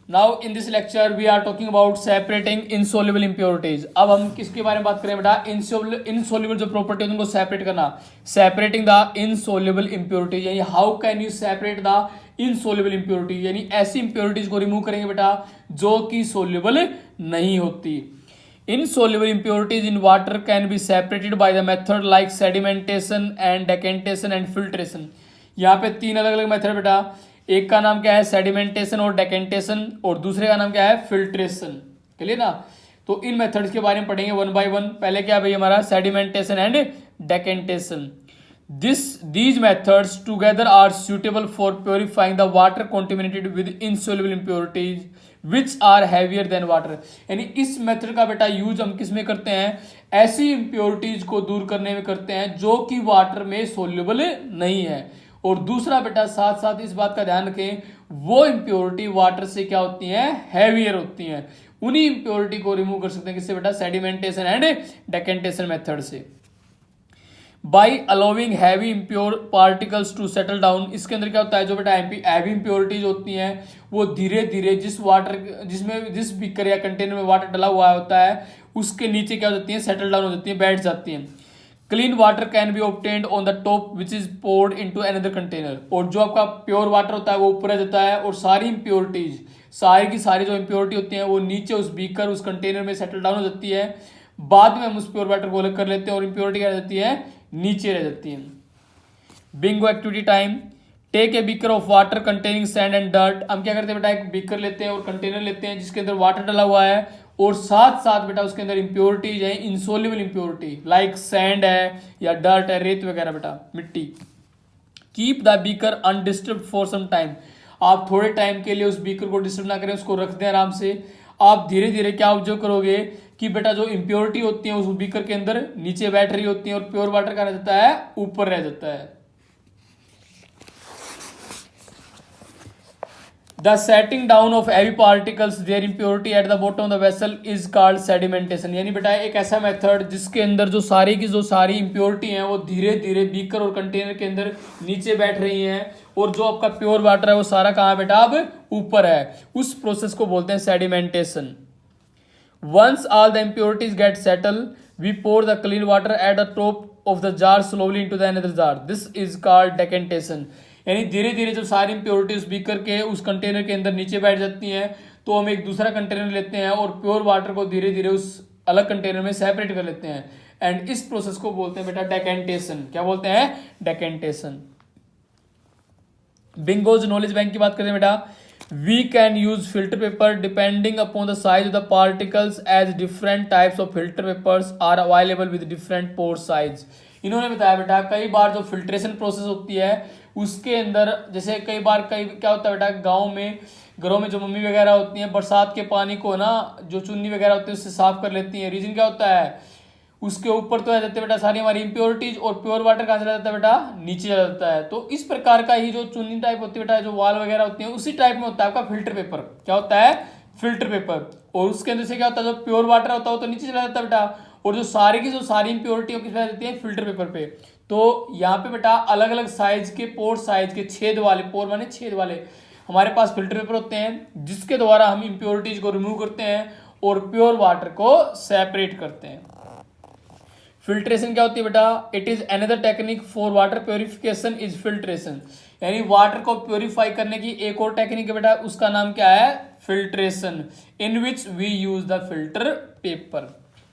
Now in this lecture we are talking about separating insoluble impurities. अब हम किसके बारे में बात करें बेटा? इनसोल्युबल जो प्रॉपर्टी है उनको सेपरेट करना। सेपरेटिंग द इनसोल्युबल इंप्योरिटीज, यानी how can you separate the insoluble impurities, यानी ऐसी इंप्योरिटीज को रिमूव करेंगे बेटा जो कि सोल्युबल नहीं होती। Insoluble impurities in water can be separated by the method like sedimentation and decantation and filtration। यहाँ पे तीन अलग अलग मेथड बेटा, एक का नाम क्या है सेडिमेंटेशन और डेकेंटेशन, और दूसरे का नाम क्या है फिल्ट्रेशन। क्लियर ना? तो इन मेथड्स के बारे में पढ़ेंगे वन बाय वन। पहले क्या भाई हमारा sedimentation and decantation. These methods together are suitable for purifying the water contaminated with insoluble impurities which are heavier than water। यानी इस मेथड का बेटा यूज हम किस में करते हैं? ऐसी इंप्योरिटीज को दूर करने में करते हैं जो कि वाटर में सोल्यूबल नहीं है। और दूसरा बेटा साथ साथ इस बात का ध्यान रखें, वो इंप्योरिटी वाटर से क्या होती हैं? हैवियर होती हैं। उन्हीं इंप्योरिटी को रिमूव कर सकते हैं किससे बेटा? सेडिमेंटेशन एंड डेकेंटेशन मेथड से। By allowing heavy impure particles to settle down. इसके अंदर क्या होता है? जो बेटा हैवी इम्प्योरिटीज होती हैं वो धीरे धीरे जिस बीकर या कंटेनर में वाटर डला हुआ होता है उसके नीचे क्या हो जाती है? सेटल डाउन हो जाती है, बैठ जाती हैं। Clean water can be obtained on the top which is poured into another container. और जो आपका प्योर वाटर होता है वो ऊपर आ जाता है, और सारी इंप्योरिटीज सारी की सारी जो इंप्योरिटी होती है वो नीचे उस बीकर उस कंटेनर में सेटल डाउन हो जाती है। बाद में हम उस प्योर वाटर को अलग कर लेते हैं और इंप्योरिटी क्या रह जाती है? नीचे रह जाती है। Bingo activity time. Take a beaker of water containing sand and dirt. हम क्या करते हैं बेटा? एक बीकर लेते हैं और कंटेनर लेते हैं जिसके अंदर वाटर डला हुआ है, और साथ साथ बेटा उसके अंदर इंप्योरिटीज है, इंसोल्युबल इंप्योरिटी लाइक सैंड है या डर्ट है, रेत वगैरह बेटा, मिट्टी। Keep the beaker undisturb for some time. आप थोड़े टाइम के लिए उस बीकर को डिस्टर्ब ना करें, उसको रख दें आराम से। आप धीरे धीरे क्या ऑब्जर्व करोगे कि बेटा जो इंप्योरिटी होती है उस बीकर के अंदर नीचे बैठ रही होती है, और प्योर वाटर का रह जाता है ऊपर रह जाता है। The settling down of heavy particles their impurity at the bottom of the vessel is called sedimentation. यानी बेटा एक ऐसा मेथड जिसके अंदर जो सारी इंप्योरिटी हैं वो धीरे धीरे बीकर और कंटेनर के अंदर नीचे बैठ रही हैं, और जो आपका प्योर वाटर है वो सारा कहाँ बेटा? अब ऊपर है। उस प्रोसेस को बोलते हैं sedimentation. Once all the impurities get settled, we pour the clean water at the top of the jar slowly into the another jar. This is called decantation। यानी धीरे धीरे जब सारी इंप्योरिटी उस बीकर के उस कंटेनर के अंदर नीचे बैठ जाती हैं तो हम एक दूसरा कंटेनर लेते हैं और प्योर वाटर को धीरे धीरे उस अलग कंटेनर में सेपरेट कर लेते हैं। एंड इस प्रोसेस को बोलते हैं बेटा डेकेंटेशन। क्या बोलते हैं? डेकेंटेशन। बिंगोज नॉलेज बैंक की बात करें बेटा, we can use filter paper depending upon the size of the particles as different types of filter papers are available with different pore size। इन्होंने बताया बेटा कई बार जो फिल्ट्रेशन प्रोसेस होती है उसके अंदर, जैसे कई क्या होता है बेटा, घरों में जो मम्मी वगैरह होती हैं बरसात के पानी को ना जो चुन्नी वगैरह होती है उससे साफ कर लेती हैं। रीजन क्या होता है? उसके ऊपर तो आ जाते हैं बेटा सारी हमारी इंप्योरिटीज, और प्योर वाटर कहाँ चला जाता है बेटा? नीचे चला जाता है। तो इस प्रकार का ही जो चुन्नी टाइप होती है बेटा, जो वाल वगैरह होती है उसी टाइप में होता है आपका फिल्टर पेपर। क्या होता है? Filter paper. और उसके अंदर से क्या होता है? जो प्योर वाटर होता है वो तो नीचे चला जाता है बेटा, और जो सारी इंप्योरिटी किस पे जाती है? फिल्टर पेपर पे। तो यहाँ पे बेटा अलग अलग साइज के पोर साइज के छेद वाले, पोर माने छेद वाले, हमारे पास फिल्टर पेपर होते हैं जिसके द्वारा हम इंप्योरिटीज को रिमूव करते हैं और प्योर वाटर को सेपरेट करते हैं। फिल्ट्रेशन क्या होती है बेटा? It is another technique for water purification is filtration. यानी वाटर को प्योरीफाई करने की एक और टेक्निक है बेटा, उसका नाम क्या है? Filtration. In which we use the filter paper.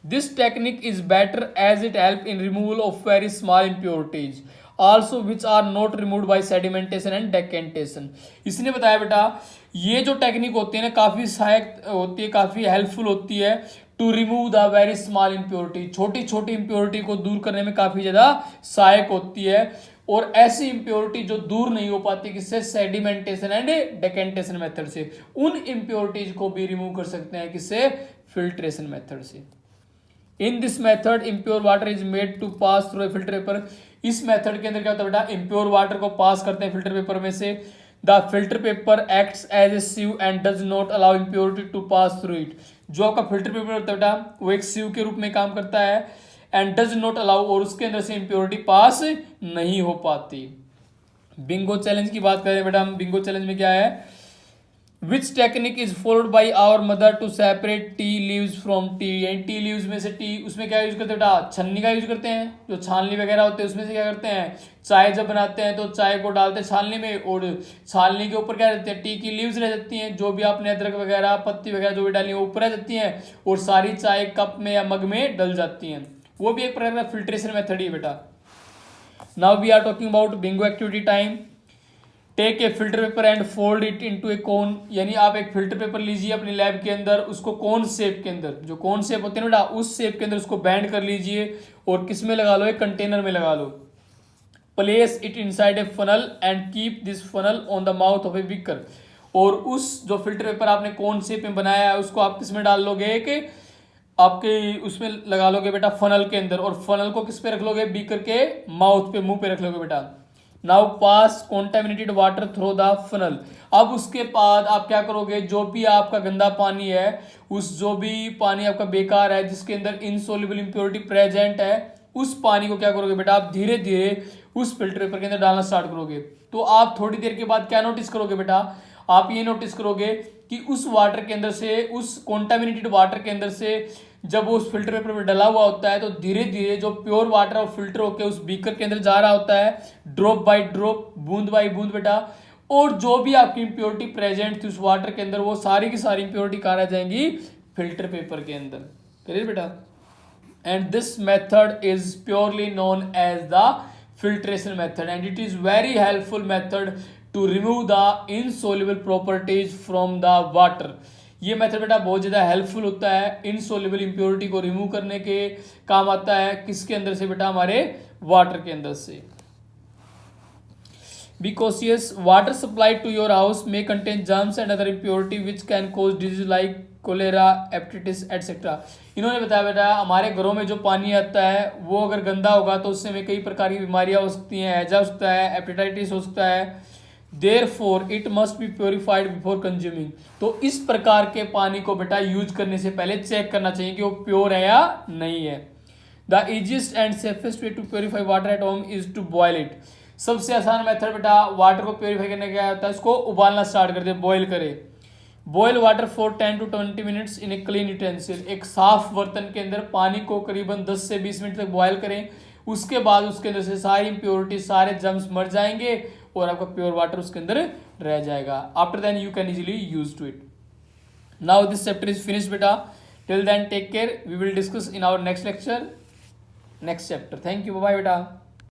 This technique is better as it help in removal of very small impurities also which are not removed by sedimentation and decantation. इसने बताया बेटा ये जो टेक्निक होती है ना काफी सहायक होती है, काफी हेल्पफुल होती है to remove the very small impurity. छोटी छोटी इंप्योरिटी को दूर करने में काफी ज्यादा सहायक होती है, और ऐसी इंप्योरिटी जो दूर नहीं हो पाती किससे? सेडिमेंटेशन एंड डेकेंटेशन मेथड से। उन इंप्योरिटीज को भी रिमूव कर सकते हैं किससे? फिल्ट्रेशन मेथड से। In this method impure water is made to pass through a filter paper. इस मेथड के अंदर क्या होता है बेटा? इम्प्योर वाटर को पास करते हैं फिल्टर पेपर में से। The filter paper acts as a sieve and does not allow impurity to pass through it. जो आपका फिल्टर पेपर होता है बेटा वो एक sieve के रूप में काम करता है, एंड डज नॉट अलाउ, और उसके अंदर से इम्प्योरिटी पास नहीं हो पाती। बिंगो चैलेंज की बात करें बेटा हम, बिंगो चैलेंज में क्या है? Which technique is followed by our mother to separate tea leaves from tea, यानी टी लीव्स में से टी, उसमें क्या यूज करते हैं बेटा, छन्नी का यूज करते हैं, जो छाननी वगैरह होते हैं उसमें से क्या करते हैं, चाय जब बनाते हैं तो चाय को डालते हैं छाननी में, और छाननी के ऊपर क्या रहते हैं, टी की लीव्स रह जाती हैं, जो भी आपने अदरक वगैरह पत्ती वगैरह जो भी डाली है वो ऊपर रह जाती हैं, और सारी चाय कप में या मग में डल जाती हैं। वो भी एक प्रकार का फिल्ट्रेशन मेथड ही है बेटा। Now we are talking about bingo activity time. Take a filter paper and fold it into a cone, यानी आप एक फिल्टर पेपर लीजिए अपनी लैब के अंदर, उसको कोन शेप के अंदर, जो कोन शेप होती है ना बेटा, उस शेप के अंदर उसको बैंड कर लीजिए और किस में लगा लो, एक कंटेनर में लगा लो। Place it inside a funnel and keep this funnel on the mouth of a beaker, और उस जो फिल्टर पेपर आपने कोन शेप में बनाया है उसको आप किस में डाल लोगे, कि आपके उसमें लगा लोगे बेटा फनल के अंदर, और फनल को किस पे रख लोगे, बीकर के माउथ पे, मुंह पे रख लोगे बेटा। Now pass contaminated water through the funnel, अब उसके बाद आप क्या करोगे, जो भी आपका गंदा पानी है, उस जो भी पानी आपका बेकार है जिसके अंदर इनसोल्युबल इंप्योरिटी प्रेजेंट है, उस पानी को क्या करोगे बेटा, आप धीरे धीरे उस फिल्टर पेपर के अंदर डालना स्टार्ट करोगे। तो आप थोड़ी देर के बाद क्या नोटिस करोगे बेटा, आप ये नोटिस करोगे कि उस वाटर के अंदर से, उस कॉन्टामिनेटेड वाटर के अंदर से जब वो उस फिल्टर पेपर में डला हुआ होता है तो धीरे धीरे जो प्योर वाटर और फिल्टर होकर उस बीकर के अंदर जा रहा होता है, ड्रॉप बाय ड्रॉप, बूंद बाय बूंद बेटा, और जो भी आपकी इंप्योरिटी प्रेजेंट थी उस वाटर के अंदर वो सारी की सारी इंप्योरिटी कहाँ रह जाएंगी, फिल्टर पेपर के अंदर। क्लियर बेटा? And this method is purely known as the filtration method and it is very helpful method to remove the insoluble properties from the water। ये मेथड बेटा बहुत ज़्यादा हेल्पफुल होता है, इनसोल्युबल इंप्योरिटी को रिमूव करने के काम आता है, किसके अंदर से बेटा, हमारे वाटर के अंदर से। Be cautious, water supplied to your house may contain germs and other impurity which can cause disease like cholera, hepatitis et cetera. इन्होंने बताया बेटा हमारे घरों में जो पानी आता है वो अगर गंदा होगा तो उससे हमें कई प्रकार की बीमारियां हो सकती हैं, हैजा हो सकता है, हेपेटाइटिस हो सकता है। Therefore it must be purified before consuming, तो इस प्रकार के पानी को बेटा यूज करने से पहले चेक करना चाहिए कि वो प्योर है या नहीं है। The easiest and safest way to purify water at home is to boil it. सबसे आसान मेथड बेटा वाटर को प्योरीफाई करने का क्या होता है, इसको उबालना स्टार्ट कर दे, बॉयल करे। Boil water for 10 to 20 minutes in a clean utensil, एक साफ बर्तन के अंदर पानी को करीबन 10 से 20 मिनट तक बॉयल करें, उसके बाद उसके अंदर से सारी इंप्योरिटी, सारे जर्म्स मर जाएंगे और आपका प्योर वाटर उसके अंदर रह जाएगा। After then you can easily use to it. Now this chapter is finish बेटा, till then take care, we will discuss in our next lecture, next chapter. Thank you, bye बेटा।